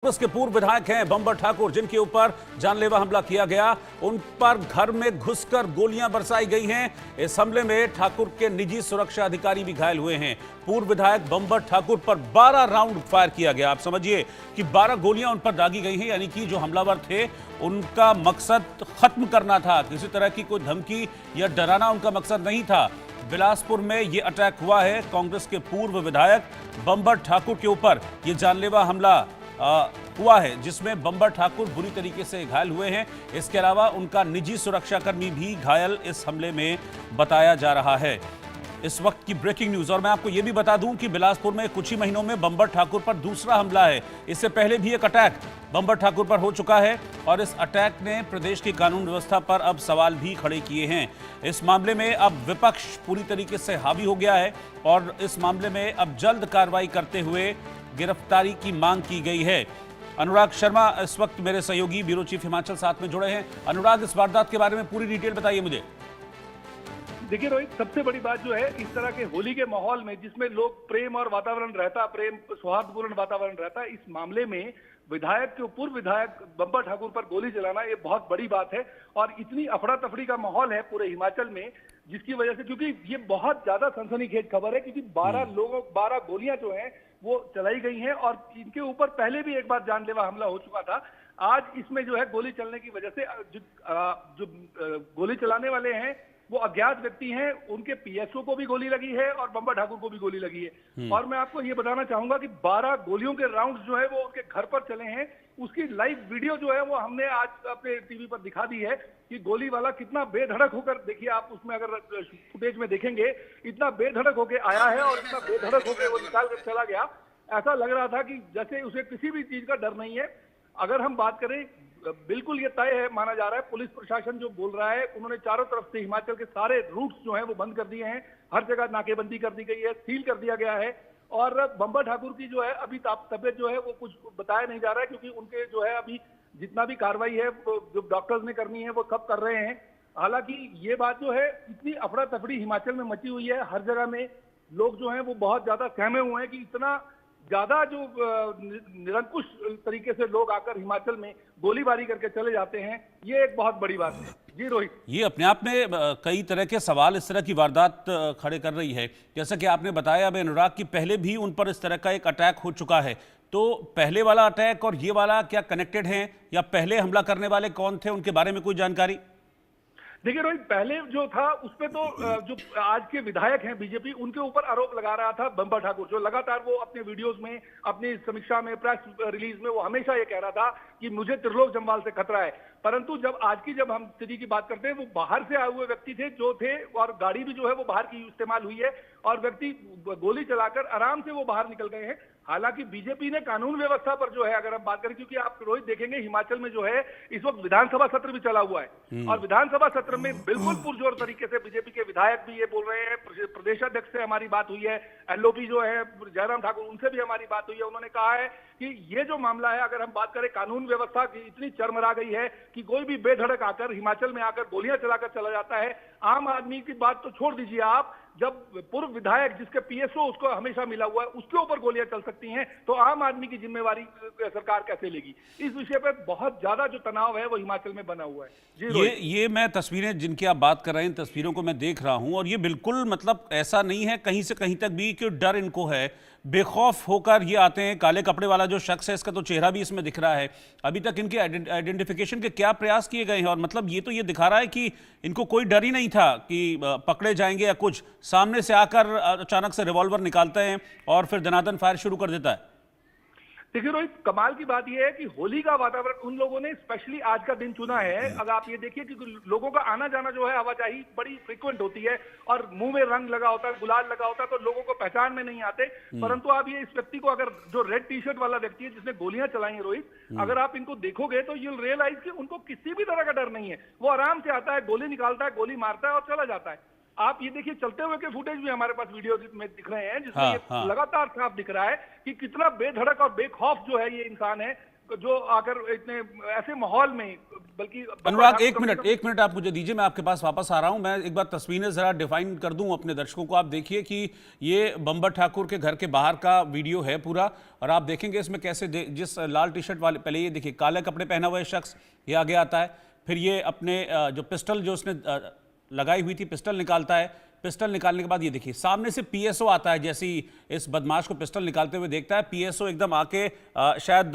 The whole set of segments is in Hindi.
कांग्रेस के पूर्व विधायक हैं बंबर ठाकुर, जिनके ऊपर जानलेवा हमला किया गया। उन पर घर में घुसकर गोलियां बरसाई गई हैं। इस हमले में ठाकुर के निजी सुरक्षा अधिकारी भी घायल हुए हैं। पूर्व विधायक बंबर ठाकुर पर 12 राउंड फायर किया गया। आप समझिए कि 12 गोलियां उन पर दागी गई हैं, यानी कि जो हमलावर थे उनका मकसद खत्म करना था। किसी तरह की कोई धमकी या डराना उनका मकसद नहीं था। बिलासपुर में यह अटैक हुआ है। कांग्रेस के पूर्व विधायक बंबर ठाकुर के ऊपर यह जानलेवा हमला हुआ है, जिसमें बंबर ठाकुर बुरी तरीके से घायल हुए हैं। इसके अलावा उनका निजी सुरक्षाकर्मी भी घायल इस हमले में बताया जा रहा है। इस वक्त की ब्रेकिंग न्यूज। और मैं आपको यह भी बता दूं कि बिलासपुर में कुछ ही महीनों में बंबर ठाकुर पर दूसरा हमला है। इससे पहले भी एक अटैक बंबर ठाकुर पर हो चुका है और इस अटैक ने प्रदेश की कानून व्यवस्था पर अब सवाल भी खड़े किए हैं। इस मामले में अब विपक्ष पूरी तरीके से हावी हो गया है और इस मामले में अब जल्द कार्रवाई करते हुए गिरफ्तारी की मांग की गई है। अनुराग शर्मा इस वक्त मेरे सहयोगी ब्यूरो चीफ हिमाचल साथ में जुड़े हैं। अनुराग, इस वारदात के बारे में पूरी डिटेल बताइए मुझे। देखिए रोहित, सबसे बड़ी बात जो है, इस तरह के होली के माहौल में जिसमें लोग प्रेम और वातावरण रहता, प्रेम सौहार्दपूर्ण वातावरण रहता, इस मामले में विधायक के पूर्व विधायक बंबर ठाकुर पर गोली चलाना ये बहुत बड़ी बात है। और इतनी अफड़ा तफड़ी का माहौल है पूरे हिमाचल में, जिसकी वजह से, क्योंकि ये बहुत ज्यादा सनसनीखेज खबर है, क्योंकि 12 गोलियां जो हैं वो चलाई गई हैं और इनके ऊपर पहले भी एक बार जानलेवा हमला हो चुका था। आज इसमें जो है गोली चलने की वजह से जो गोली चलाने वाले हैं वो अज्ञात व्यक्ति हैं, उनके पीएसओ को भी गोली लगी है और बंबर ठाकुर को भी गोली लगी है। और मैं आपको ये बताना चाहूंगा कि 12 गोलियों के राउंड्स जो है वो उनके घर पर चले हैं। उसकी लाइव वीडियो जो है वो हमने आज अपने टीवी पर दिखा दी है कि गोली वाला कितना बेधड़क होकर, देखिए आप उसमें अगर फुटेज में देखेंगे, इतना बेधड़क होकर आया है और इतना बेधड़क होकर वो निकाल कर चला गया। ऐसा लग रहा था कि जैसे उसे किसी भी चीज का डर नहीं है। अगर हम बात करें, बिल्कुल ये तय है, माना जा रहा है, पुलिस प्रशासन जो बोल रहा है, उन्होंने चारों तरफ से हिमाचल के सारे रूट्स जो हैं वो बंद कर दिए हैं। हर जगह नाकेबंदी कर दी गई है, सील कर दिया गया है। और बंबर ठाकुर की जो है अभी तबियत जो है वो कुछ बताया नहीं जा रहा है, क्योंकि उनके जो है अभी जितना भी कार्रवाई है वो जो डॉक्टर्स ने करनी है वो सब कर रहे हैं। हालांकि ये बात जो है, इतनी अफड़ा तफड़ी हिमाचल में मची हुई है, हर जगह में लोग जो हैं वो बहुत ज्यादा सहमे हुए हैं कि इतना ज्यादा जो निरंकुश तरीके से लोग आकर हिमाचल में गोलीबारी करके चले जाते हैं, ये एक बहुत बड़ी बात है। जी रोहित, ये अपने आप में कई तरह के सवाल इस तरह की वारदात खड़े कर रही है। जैसा कि आपने बताया अब अनुराग की पहले भी उन पर इस तरह का एक अटैक हो चुका है, तो पहले वाला अटैक और ये वाला क्या कनेक्टेड हैं, या पहले हमला करने वाले कौन थे, उनके बारे में कोई जानकारी? देखिए रोहित, पहले जो था उसपे तो जो आज के विधायक हैं बीजेपी, उनके ऊपर आरोप लगा रहा था बंबर ठाकुर, जो लगातार वो अपने वीडियोस में, अपनी समीक्षा में, प्रेस रिलीज में वो हमेशा ये कह रहा था कि मुझे त्रिलोक जम्वाल से खतरा है। परंतु जब हम स्थिति की बात करते हैं, वो बाहर से आए हुए व्यक्ति थे और गाड़ी भी जो है वो बाहर की इस्तेमाल हुई है और व्यक्ति गोली चलाकर आराम से वो बाहर निकल गए हैं। हालांकि बीजेपी ने कानून व्यवस्था पर जो है, अगर हम बात करें, क्योंकि आप रोहित देखेंगे हिमाचल में जो है इस वक्त विधानसभा सत्र भी चला हुआ है और विधानसभा सत्र में बिल्कुल पुरजोर तरीके से बीजेपी के विधायक भी ये बोल रहे हैं, प्रदेश अध्यक्ष से हमारी बात हुई है, एलओपी जो है जयराम ठाकुर, उनसे भी हमारी बात हुई है। उन्होंने कहा है कि ये जो मामला है, अगर हम बात करें, कानून व्यवस्था की इतनी चरमरा गई है कि कोई भी बेधड़क आकर हिमाचल में आकर गोलियां चलाकर चला जाता है। आम आदमी की बात तो छोड़ दीजिए आप, जब पूर्व विधायक जिसके पीएसओ उसको हमेशा मिला हुआ है, उसके ऊपर गोलियां चल सकती हैं, तो आम आदमी की जिम्मेवारी सरकार कैसे लेगी? इस विषय पर बहुत ज्यादा जो तनाव है वो हिमाचल में बना हुआ है। जी ये मैं तस्वीरें जिनकी आप बात कर रहे हैं, तस्वीरों को मैं देख रहा हूं और ये बिल्कुल मतलब ऐसा नहीं है कहीं से कहीं तक भी कि डर इनको है। बेखौफ होकर ये आते हैं। काले कपड़े वाला जो शख्स है, इसका तो चेहरा भी इसमें दिख रहा है। अभी तक इनके आइडेंटिफिकेशन के क्या प्रयास किए गए हैं? और मतलब ये तो ये दिखा रहा है कि इनको कोई डर ही नहीं था कि पकड़े जाएंगे या कुछ। सामने से आकर अचानक से रिवॉल्वर निकालते हैं और फिर दनादन फायर शुरू कर देता है। देखिए रोहित, कमाल की बात यह है कि होली का वातावरण उन लोगों ने स्पेशली आज का दिन चुना है। अगर आप ये देखिए कि लोगों का आना जाना जो है, आवाजाही बड़ी फ्रीक्वेंट होती है और मुंह में रंग लगा होता है, गुलाल लगा होता है, तो लोगों को पहचान में नहीं आते। परंतु आप ये इस व्यक्ति को, अगर जो रेड टी शर्ट वाला व्यक्ति है जिसने गोलियां चलाई हैं रोहित, अगर आप इनको देखोगे तो यूल रियलाइज कि उनको किसी भी तरह का डर नहीं है। वो आराम से आता है, गोली निकालता है, गोली मारता है और चला जाता है। आप ये देखिए, चलते हुए के फुटेज भी हमारे पास वीडियो में दिख रहे हैं, जिसमें ये लगातार साफ दिख रहा है कि कितना बेधड़क और बेखौफ जो है ये इंसान है। जो आकर इतने ऐसे माहौल में, बल्कि अनुराग एक मिनट आप मुझे दीजिए, मैं आपके पास वापस आ रहा हूं। मैं एक बार तस्वीरें जरा डिफाइन कर दूं अपने दर्शकों को। आप देखिए कि ये बंबर ठाकुर के घर के बाहर का वीडियो है पूरा, और आप देखेंगे इसमें कैसे जिस लाल टी शर्ट वाले, पहले ये देखिए काले कपड़े पहना हुआ शख्स ये आगे आता है, फिर ये अपने जो पिस्टल जो उसने लगाई हुई थी पिस्टल निकालता है। पिस्टल निकालने के बाद ये देखिए सामने से पीएसओ आता है, जैसे ही इस बदमाश को पिस्टल निकालते हुए देखता है पीएसओ एकदम आके शायद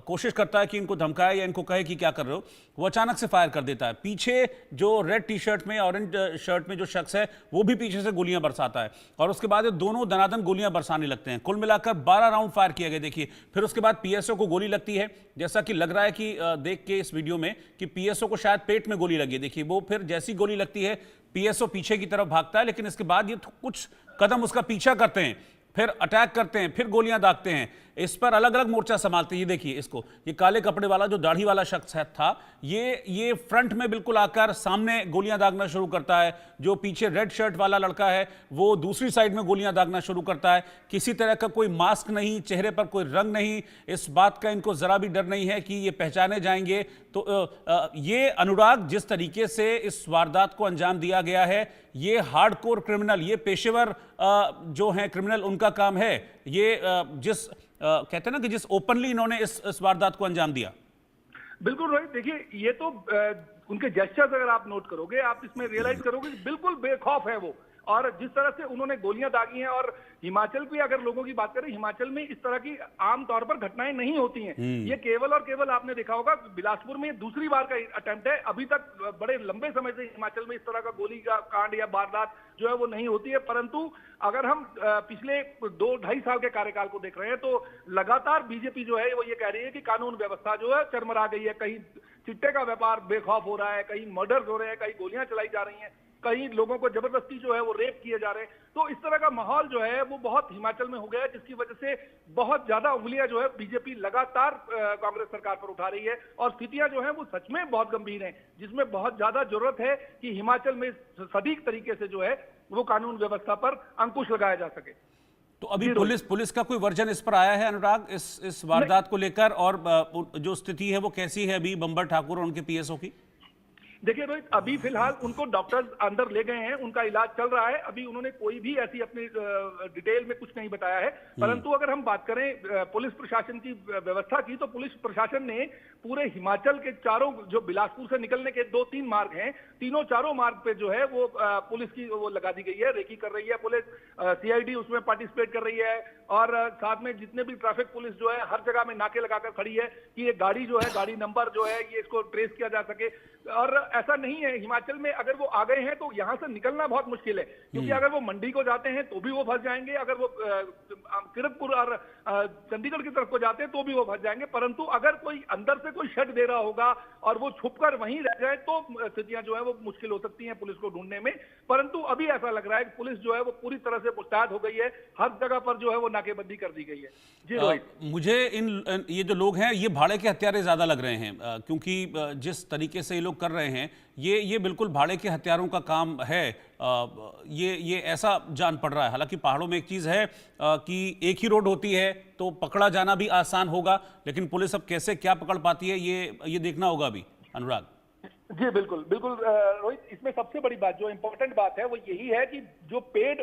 कोशिश करता है कि इनको धमकाए या इनको कहे कि क्या कर रहे हो, वो अचानक से फायर कर देता है। पीछे जो रेड टी शर्ट में ऑरेंज शर्ट में जो शख्स है वो भी पीछे से गोलियां बरसाता है, और उसके बाद ये दोनों दनादन गोलियां बरसाने लगते हैं। कुल मिलाकर 12 राउंड फायर किया गया। देखिए फिर उसके बाद पीएसओ को गोली लगती है, जैसा कि लग रहा है कि देख के इस वीडियो में कि पीएसओ को शायद पेट में गोली लगी है। देखिए वो फिर जैसी गोली लगती है पीएसओ पीछे की तरफ भागता है, लेकिन इसके बाद ये कुछ कदम उसका पीछा करते हैं, फिर अटैक करते हैं, फिर गोलियां दागते हैं। इस पर अलग अलग मोर्चा संभालते हैं। ये देखिए इसको, ये काले कपड़े वाला जो दाढ़ी वाला शख्स था ये फ्रंट में बिल्कुल आकर सामने गोलियां दागना शुरू करता है। जो पीछे रेड शर्ट वाला लड़का है वो दूसरी साइड में गोलियां दागना शुरू करता है। किसी तरह का कोई मास्क नहीं, चेहरे पर कोई रंग नहीं, इस बात का इनको जरा भी डर नहीं है कि ये पहचाने जाएंगे। तो ये अनुराग जिस तरीके से इस वारदात को अंजाम दिया गया है, ये हार्डकोर क्रिमिनल, ये पेशेवर जो हैं क्रिमिनल, उनका काम है। ये जिस कहते हैं ना कि जिस ओपनली इन्होंने इस वारदात को अंजाम दिया। बिल्कुल रोहित, देखिए ये तो उनके जेस्चर्स अगर आप नोट करोगे, आप इसमें रियलाइज करोगे कि बिल्कुल बेखौफ है वो, और जिस तरह से उन्होंने गोलियां दागी हैं। और हिमाचल की अगर लोगों की बात करें, हिमाचल में इस तरह की आमतौर पर घटनाएं नहीं होती हैं। ये केवल और केवल आपने देखा होगा बिलासपुर में दूसरी बार का अटेम्प्ट है। अभी तक बड़े लंबे समय से हिमाचल में इस तरह का गोली का कांड या वारदात जो है वो नहीं होती है। परंतु अगर हम पिछले 2-2.5 साल के कार्यकाल को देख रहे हैं तो लगातार बीजेपी जो है वो ये कह रही है कि कानून व्यवस्था जो है चरमरा गई है। कहीं चिट्टे का व्यापार बेखौफ हो रहा है, कहीं मर्डर्स हो रहे हैं, कहीं गोलियां चलाई जा रही हैं, कई लोगों को जबरदस्ती जो है वो रेप किए जा रहे हैं। तो इस तरह का माहौल जो है वो बहुत हिमाचल में हो गया है, जिसकी वजह से बहुत ज्यादा उंगलियां जो है बीजेपी लगातार कांग्रेस सरकार पर उठा रही है। और स्थितियां जो है वो सच में बहुत गंभीर हैं, जिसमें बहुत ज्यादा जरूरत है कि हिमाचल में सटीक तरीके से जो है वो कानून व्यवस्था पर अंकुश लगाया जा सके। तो अभी पुलिस का कोई वर्जन इस पर आया है अनुराग, इस वारदात को लेकर, और जो स्थिति है वो कैसी है अभी बंबर ठाकुर और उनके पीएसओ की? देखिए रोहित, अभी फिलहाल उनको डॉक्टर्स अंदर ले गए हैं, उनका इलाज चल रहा है। अभी उन्होंने कोई भी ऐसी अपनी डिटेल में कुछ नहीं बताया है। परंतु अगर हम बात करें पुलिस प्रशासन की व्यवस्था की, तो पुलिस प्रशासन ने पूरे हिमाचल के चारों, जो बिलासपुर से निकलने के 2-3 मार्ग हैं, चारों मार्ग पे जो है वो पुलिस की वो लगा दी गई है, रेकी कर रही है पुलिस। सीआईडी उसमें पार्टिसिपेट कर रही है, और साथ में जितने भी ट्रैफिक पुलिस जो है हर जगह में नाके लगाकर खड़ी है कि ये गाड़ी जो है, गाड़ी नंबर जो है ये इसको ट्रेस किया जा सके। और ऐसा नहीं है, हिमाचल में अगर वो आ गए हैं तो यहां से निकलना बहुत मुश्किल है, क्योंकि अगर वो मंडी को जाते हैं तो भी वो फंस जाएंगे, अगर वो किरतपुर और चंडीगढ़ की तरफ को जाते हैं तो भी वो फंस जाएंगे। परंतु अगर कोई अंदर से कोई शट दे रहा होगा और वो छुपकर वहीं रह जाए तो स्थितियां जो है वो मुश्किल हो सकती हैं पुलिस को ढूंढने में। परंतु अभी ऐसा लग रहा है कि पुलिस जो है वो पूरी तरह से मुस्तैद हो गई है, हर जगह पर जो है वो नाकेबंदी कर दी गई है। जी रोहित, मुझे ये जो लोग हैं ये भाड़े के हत्यारे ज्यादा लग रहे हैं, क्योंकि जिस तरीके से ये लोग कर रहे हैं ये बिल्कुल भाड़े के हथियारों का काम है। ये ऐसा जान पड़ रहा है। हालांकि पहाड़ों में एक चीज है कि एक ही रोड होती है तो पकड़ा जाना भी आसान होगा, लेकिन पुलिस अब कैसे क्या पकड़ पाती है ये देखना होगा अभी। अनुराग जी बिल्कुल बिल्कुल रोहित, इसमें सबसे बड़ी बात, जो इंपॉर्टेंट बात है वो यही है कि जो पेड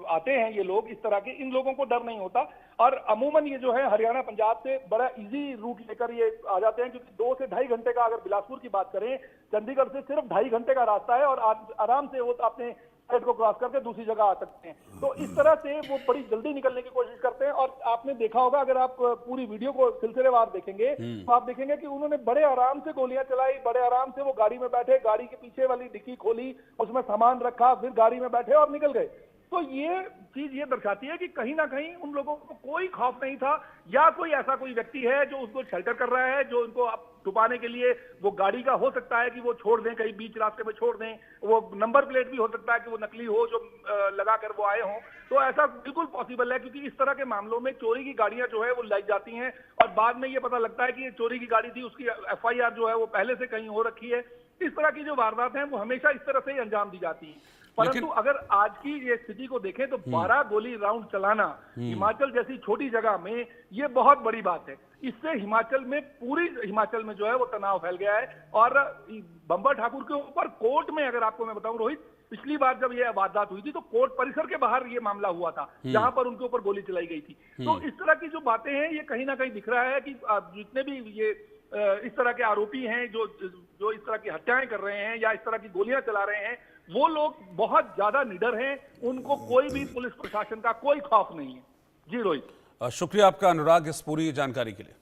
आते हैं ये लोग इस तरह के, इन लोगों को डर नहीं होता। और अमूमन ये जो है हरियाणा पंजाब से बड़ा इजी रूट लेकर ये आ जाते हैं, क्योंकि 2 से ढाई घंटे का, अगर बिलासपुर की बात करें, चंडीगढ़ से सिर्फ 2.5 घंटे का रास्ता है और आराम से वो अपने साइड को क्रॉस करके दूसरी जगह आ सकते हैं। तो इस तरह से वो बड़ी जल्दी निकलने की कोशिश करते हैं। और आपने देखा होगा, अगर आप पूरी वीडियो को सिलसिलेवार देखेंगे तो आप देखेंगे कि उन्होंने बड़े आराम से गोलियां चलाई, बड़े आराम से वो गाड़ी में बैठे, गाड़ी के पीछे वाली डिक्की खोली, उसमें सामान रखा, फिर गाड़ी में बैठे और निकल गए। तो ये चीज ये दर्शाती है कि कहीं ना कहीं उन लोगों को कोई खौफ नहीं था, या कोई ऐसा कोई व्यक्ति है जो उसको शेल्टर कर रहा है, जो उनको छुपाने के लिए वो गाड़ी का हो सकता है कि वो छोड़ दें, कहीं बीच रास्ते में छोड़ दें, वो नंबर प्लेट भी हो सकता है कि वो नकली हो जो लगा कर वो आए हों। तो ऐसा बिल्कुल पॉसिबल है, क्योंकि इस तरह के मामलों में चोरी की गाड़ियां जो है वो लाई जाती हैं और बाद में ये पता लगता है कि ये चोरी की गाड़ी थी, उसकी FIR जो है वो पहले से कहीं हो रखी है। इस तरह की जो वारदात हैं वो हमेशा इस तरह से ही अंजाम दी जाती हैं। परंतु अगर आज की ये स्थिति को देखें तो 12 गोली राउंड चलाना हिमाचल जैसी छोटी जगह में ये बहुत बड़ी बात है। इससे हिमाचल में, पूरी हिमाचल में जो है वो तनाव फैल गया है। और बंबर ठाकुर के ऊपर कोर्ट में, अगर आपको मैं बताऊं रोहित, पिछली बार जब ये वारदात हुई थी तो कोर्ट परिसर के बाहर ये मामला हुआ था, जहां पर उनके ऊपर गोली चलाई गई थी। तो इस तरह की जो बातें हैं, ये कहीं ना कहीं दिख रहा है कि जितने भी ये इस तरह के आरोपी हैं जो इस तरह की हत्याएं कर रहे हैं या इस तरह की गोलियां चला रहे हैं, वो लोग बहुत ज्यादा निडर हैं। उनको कोई भी पुलिस प्रशासन का कोई खौफ नहीं है। जी रोहित। शुक्रिया आपका अनुराग इस पूरी जानकारी के लिए।